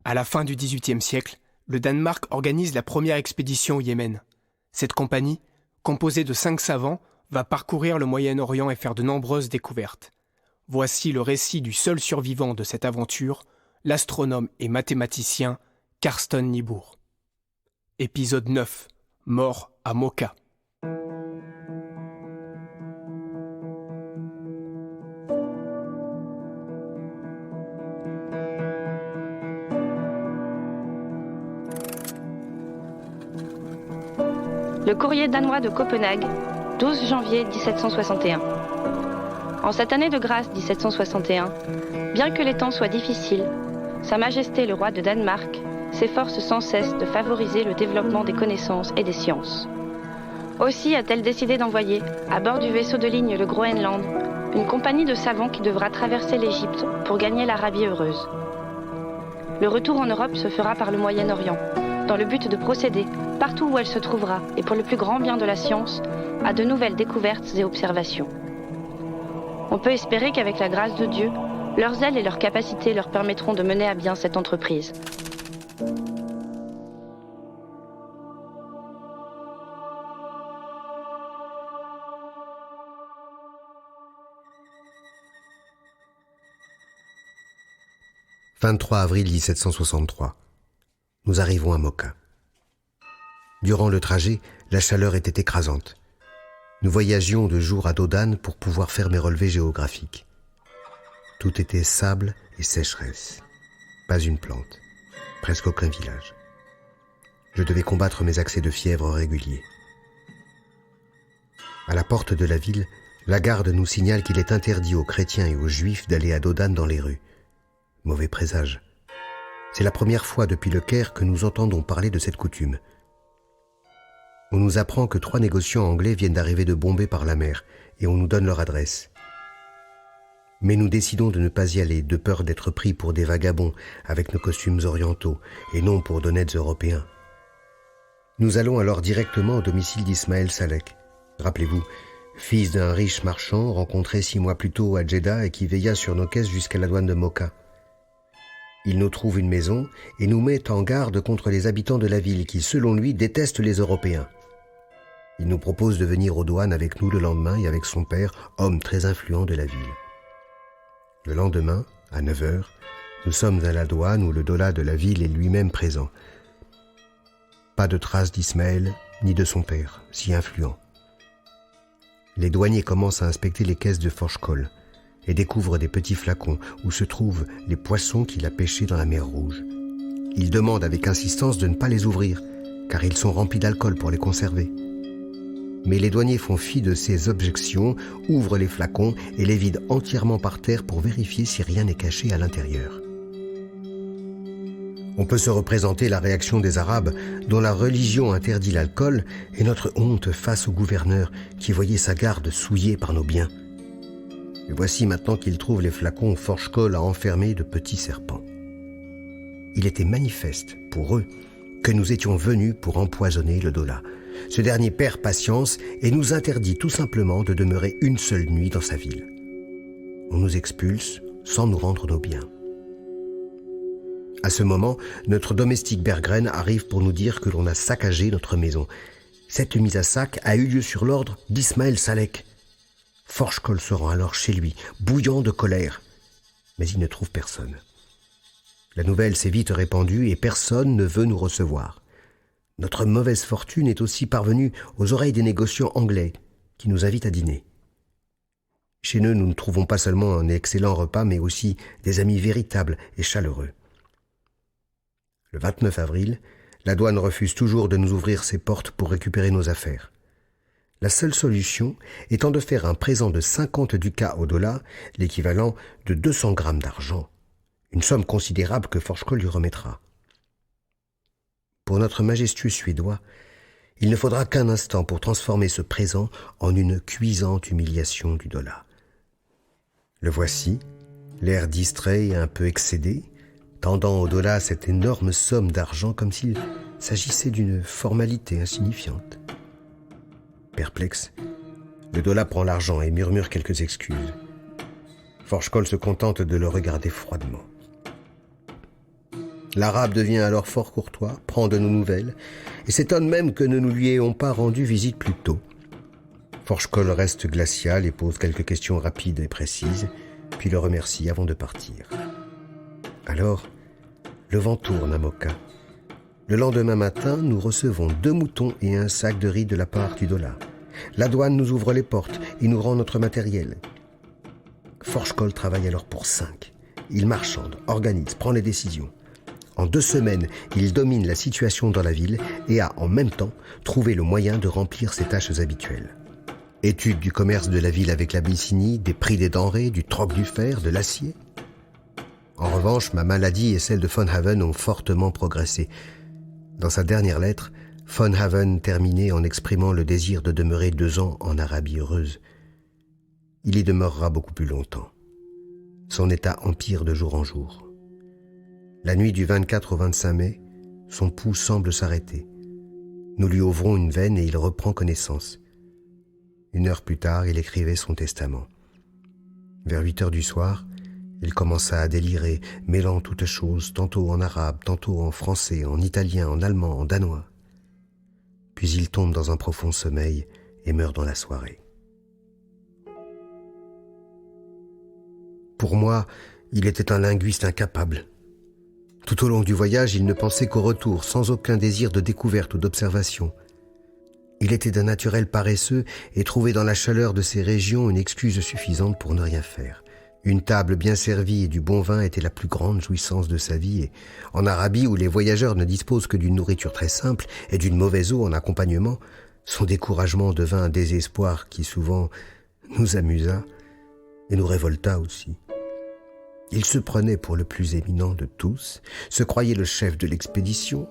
À la fin du XVIIIe siècle, le Danemark organise la première expédition au Yémen. Cette compagnie, composée de 5 savants, va parcourir le Moyen-Orient et faire de nombreuses découvertes. Voici le récit du seul survivant de cette aventure, l'astronome et mathématicien Carsten Niebuhr. Épisode 9. Mort à Mocha. Le courrier danois de Copenhague, 12 janvier 1761. En cette année de grâce 1761, bien que les temps soient difficiles, Sa Majesté le roi de Danemark s'efforce sans cesse de favoriser le développement des connaissances et des sciences. Aussi a-t-elle décidé d'envoyer, à bord du vaisseau de ligne le Groenland, une compagnie de savants qui devra traverser l'Égypte pour gagner l'Arabie heureuse. Le retour en Europe se fera par le Moyen-Orient, dans le but de procéder, partout où elle se trouvera, et pour le plus grand bien de la science, à de nouvelles découvertes et observations. On peut espérer qu'avec la grâce de Dieu, leur zèle et leur capacité leur permettront de mener à bien cette entreprise. « 23 avril 1763. Nous arrivons à Mocha. Durant le trajet, la chaleur était écrasante. Nous voyagions de jour à dos d'âne pour pouvoir faire mes relevés géographiques. Tout était sable et sécheresse. Pas une plante, presque aucun village. Je devais combattre mes accès de fièvre réguliers. À la porte de la ville, la garde nous signale qu'il est interdit aux chrétiens et aux juifs d'aller à dos d'âne dans les rues. Mauvais présage. C'est la première fois depuis le Caire que nous entendons parler de cette coutume. On nous apprend que 3 négociants anglais viennent d'arriver de Bombay par la mer et on nous donne leur adresse. Mais nous décidons de ne pas y aller de peur d'être pris pour des vagabonds avec nos costumes orientaux et non pour d'honnêtes Européens. Nous allons alors directement au domicile d'Ismaël Salek. Rappelez-vous, fils d'un riche marchand rencontré 6 mois plus tôt à Jeddah et qui veilla sur nos caisses jusqu'à la douane de Mocha. Il nous trouve une maison et nous met en garde contre les habitants de la ville qui, selon lui, détestent les Européens. Il nous propose de venir aux douanes avec nous le lendemain et avec son père, homme très influent de la ville. Le lendemain, à 9h, nous sommes à la douane où le dollah de la ville est lui-même présent. Pas de traces d'Ismaël ni de son père, si influent. Les douaniers commencent à inspecter les caisses de Forchkol et découvrent des petits flacons où se trouvent les poissons qu'il a pêchés dans la mer Rouge. Ils demandent avec insistance de ne pas les ouvrir, car ils sont remplis d'alcool pour les conserver. Mais les douaniers font fi de ces objections, ouvrent les flacons et les vident entièrement par terre pour vérifier si rien n'est caché à l'intérieur. On peut se représenter la réaction des Arabes, dont la religion interdit l'alcool, et notre honte face au gouverneur qui voyait sa garde souillée par nos biens. Et voici maintenant qu'ils trouvent les flacons où Forchkol a enfermé de petits serpents. Il était manifeste, pour eux, que nous étions venus pour empoisonner le dollah. Ce dernier perd patience et nous interdit tout simplement de demeurer une seule nuit dans sa ville. On nous expulse sans nous rendre nos biens. À ce moment, notre domestique Berggren arrive pour nous dire que l'on a saccagé notre maison. Cette mise à sac a eu lieu sur l'ordre d'Ismaël Salek. Forchkol se rend alors chez lui, bouillant de colère. Mais il ne trouve personne. La nouvelle s'est vite répandue et personne ne veut nous recevoir. Notre mauvaise fortune est aussi parvenue aux oreilles des négociants anglais qui nous invitent à dîner. Chez eux, nous ne trouvons pas seulement un excellent repas, mais aussi des amis véritables et chaleureux. Le 29 avril, la douane refuse toujours de nous ouvrir ses portes pour récupérer nos affaires. La seule solution étant de faire un présent de 50 ducats au dollah, l'équivalent de 200 grammes d'argent, une somme considérable que Forchkol lui remettra. Pour notre majestueux Suédois, il ne faudra qu'un instant pour transformer ce présent en une cuisante humiliation du dollah. Le voici, l'air distrait et un peu excédé, tendant au dollah cette énorme somme d'argent comme s'il s'agissait d'une formalité insignifiante. Perplexe, le dollah prend l'argent et murmure quelques excuses. Forchkol se contente de le regarder froidement. L'Arabe devient alors fort courtois, prend de nos nouvelles, et s'étonne même que nous ne lui ayons pas rendu visite plus tôt. Forge-Cole reste glacial et pose quelques questions rapides et précises, puis le remercie avant de partir. Alors, le vent tourne à Mocha. Le lendemain matin, nous recevons 2 moutons et un sac de riz de la part du dollar. La douane nous ouvre les portes et nous rend notre matériel. Forge-Cole travaille alors pour 5. Il marchande, organise, prend les décisions. En 2 semaines, il domine la situation dans la ville et a en même temps trouvé le moyen de remplir ses tâches habituelles. Étude du commerce de la ville avec l'Abyssinie, des prix des denrées, du troc du fer, de l'acier. En revanche, ma maladie et celle de Von Haven ont fortement progressé. Dans sa dernière lettre, Von Haven terminait en exprimant le désir de demeurer 2 ans en Arabie heureuse. Il y demeurera beaucoup plus longtemps. Son état empire de jour en jour. La nuit du 24 au 25 mai, son pouls semble s'arrêter. Nous lui ouvrons une veine et il reprend connaissance. 1 heure plus tard, il écrivait son testament. Vers 8 heures du soir, il commença à délirer, mêlant toutes choses, tantôt en arabe, tantôt en français, en italien, en allemand, en danois. Puis il tombe dans un profond sommeil et meurt dans la soirée. Pour moi, il était un linguiste incapable. Tout au long du voyage, il ne pensait qu'au retour, sans aucun désir de découverte ou d'observation. Il était d'un naturel paresseux et trouvait dans la chaleur de ces régions une excuse suffisante pour ne rien faire. Une table bien servie et du bon vin était la plus grande jouissance de sa vie, et en Arabie, où les voyageurs ne disposent que d'une nourriture très simple et d'une mauvaise eau en accompagnement, son découragement devint un désespoir qui souvent nous amusa et nous révolta aussi. Il se prenait pour le plus éminent de tous, se croyait le chef de l'expédition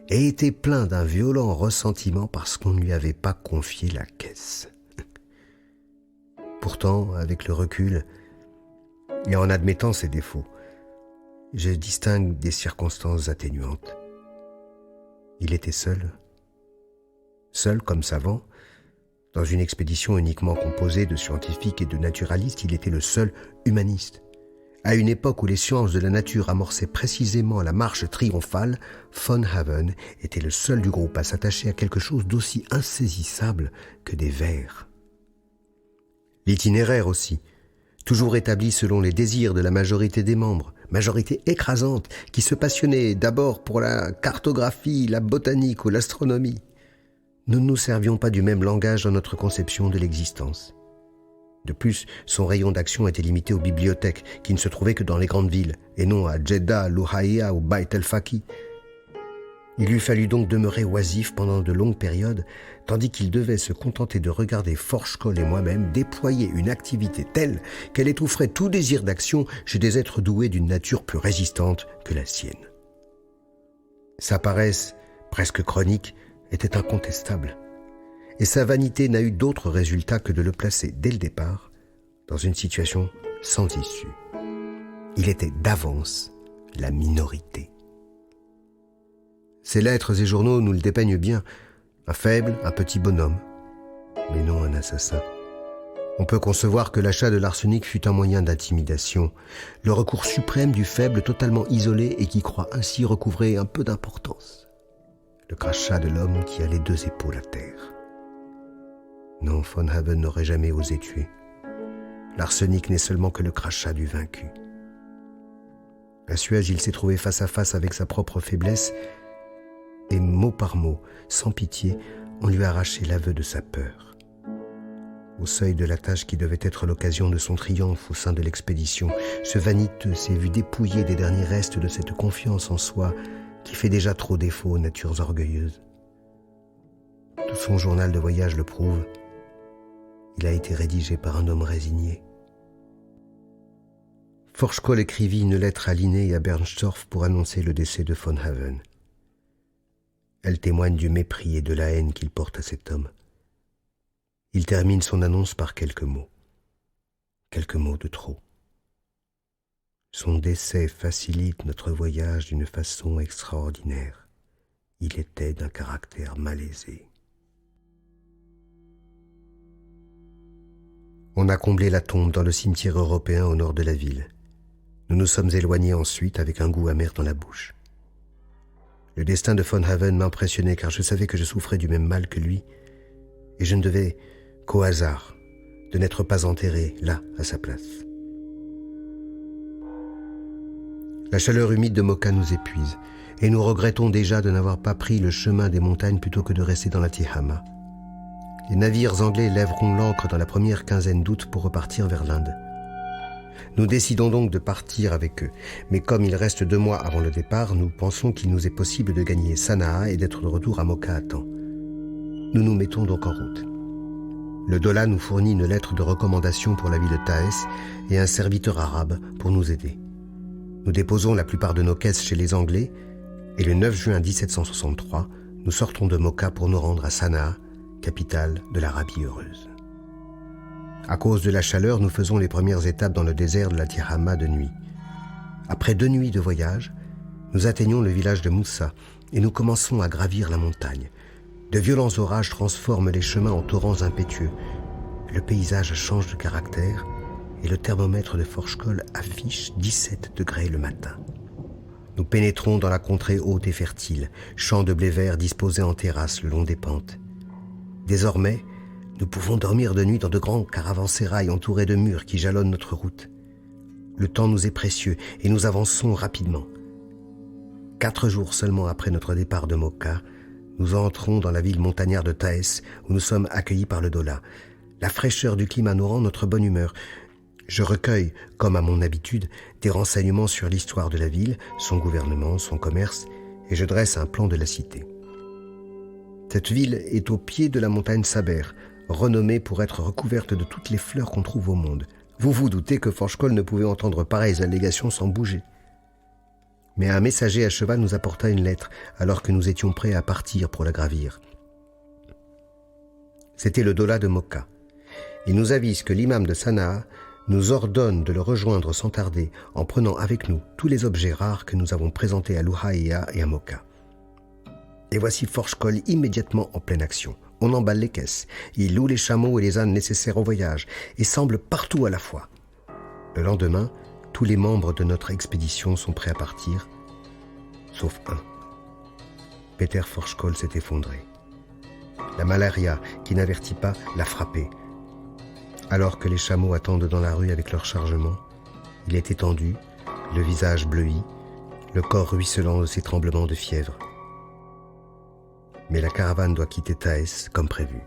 et était plein d'un violent ressentiment parce qu'on ne lui avait pas confié la caisse. Pourtant, avec le recul, et en admettant ses défauts, je distingue des circonstances atténuantes. Il était seul comme savant. Dans une expédition uniquement composée de scientifiques et de naturalistes, il était le seul humaniste. À une époque où les sciences de la nature amorçaient précisément la marche triomphale, Von Haven était le seul du groupe à s'attacher à quelque chose d'aussi insaisissable que des vers. L'itinéraire aussi, toujours établi selon les désirs de la majorité des membres, majorité écrasante qui se passionnait d'abord pour la cartographie, la botanique ou l'astronomie. Nous ne nous servions pas du même langage dans notre conception de l'existence. De plus, son rayon d'action était limité aux bibliothèques, qui ne se trouvaient que dans les grandes villes, et non à Jeddah, Louhaïa ou Bait el-Faqih. Il lui fallut donc demeurer oisif pendant de longues périodes, tandis qu'il devait se contenter de regarder Forge-Cole et moi-même déployer une activité telle qu'elle étoufferait tout désir d'action chez des êtres doués d'une nature plus résistante que la sienne. Sa paresse, presque chronique, était incontestable. Et sa vanité n'a eu d'autre résultat que de le placer dès le départ dans une situation sans issue. Il était d'avance la minorité. Ses lettres et journaux nous le dépeignent bien, un faible, un petit bonhomme, mais non un assassin. On peut concevoir que l'achat de l'arsenic fut un moyen d'intimidation, le recours suprême du faible totalement isolé et qui croit ainsi recouvrer un peu d'importance. Le crachat de l'homme qui a les 2 épaules à terre. Non, Von Haven n'aurait jamais osé tuer. L'arsenic n'est seulement que le crachat du vaincu. À Suez, il s'est trouvé face à face avec sa propre faiblesse et mot par mot, sans pitié, on lui a arraché l'aveu de sa peur. Au seuil de la tâche qui devait être l'occasion de son triomphe au sein de l'expédition, ce vaniteux s'est vu dépouillé des derniers restes de cette confiance en soi qui fait déjà trop défaut aux natures orgueilleuses. Tout son journal de voyage le prouve. Il a été rédigé par un homme résigné. Forge-Cole écrivit une lettre à Linné et à Bernstorff pour annoncer le décès de Von Haven. Elle témoigne du mépris et de la haine qu'il porte à cet homme. Il termine son annonce par quelques mots de trop. Son décès facilite notre voyage d'une façon extraordinaire. Il était d'un caractère malaisé. On a comblé la tombe dans le cimetière européen au nord de la ville. Nous nous sommes éloignés ensuite avec un goût amer dans la bouche. Le destin de Von Haven m'impressionnait car je savais que je souffrais du même mal que lui et je ne devais qu'au hasard de n'être pas enterré là à sa place. La chaleur humide de Mocha nous épuise et nous regrettons déjà de n'avoir pas pris le chemin des montagnes plutôt que de rester dans la Tihama. Les navires anglais lèveront l'ancre dans la première quinzaine d'août pour repartir vers l'Inde. Nous décidons donc de partir avec eux, mais comme il reste 2 mois avant le départ, nous pensons qu'il nous est possible de gagner Sanaa et d'être de retour à Mocha à temps. Nous nous mettons donc en route. Le Dola nous fournit une lettre de recommandation pour la ville de Taès et un serviteur arabe pour nous aider. Nous déposons la plupart de nos caisses chez les Anglais et le 9 juin 1763, nous sortons de Mocha pour nous rendre à Sanaa, capitale de l'Arabie heureuse. À cause de la chaleur, nous faisons les premières étapes dans le désert de la Tihama de nuit. Après 2 nuits de voyage, nous atteignons le village de Moussa et nous commençons à gravir la montagne. De violents orages transforment les chemins en torrents impétueux. Le paysage change de caractère et le thermomètre de Forchkol affiche 17 degrés le matin. Nous pénétrons dans la contrée haute et fertile, champs de blé vert disposés en terrasses le long des pentes. Désormais, nous pouvons dormir de nuit dans de grands caravansérails entourés de murs qui jalonnent notre route. Le temps nous est précieux et nous avançons rapidement. 4 jours seulement après notre départ de Mocha, nous entrons dans la ville montagnarde de Taès où nous sommes accueillis par le Dola. La fraîcheur du climat nous rend notre bonne humeur. Je recueille, comme à mon habitude, des renseignements sur l'histoire de la ville, son gouvernement, son commerce, et je dresse un plan de la cité. Cette ville est au pied de la montagne Saber, renommée pour être recouverte de toutes les fleurs qu'on trouve au monde. Vous vous doutez que Forchkol ne pouvait entendre pareilles allégations sans bouger. Mais un messager à cheval nous apporta une lettre alors que nous étions prêts à partir pour la gravir. C'était le Dola de Mocha. Il nous avise que l'imam de Sanaa nous ordonne de le rejoindre sans tarder en prenant avec nous tous les objets rares que nous avons présentés à Luhaïa et à Mocha. Et voici Forchkol immédiatement en pleine action. On emballe les caisses, il loue les chameaux et les ânes nécessaires au voyage et semble partout à la fois. Le lendemain, tous les membres de notre expédition sont prêts à partir, sauf un. Peter Forchkol s'est effondré. La malaria, qui n'avertit pas, l'a frappé. Alors que les chameaux attendent dans la rue avec leur chargement, il est étendu, le visage bleui, le corps ruisselant de ses tremblements de fièvre. Mais la caravane doit quitter Taès comme prévu.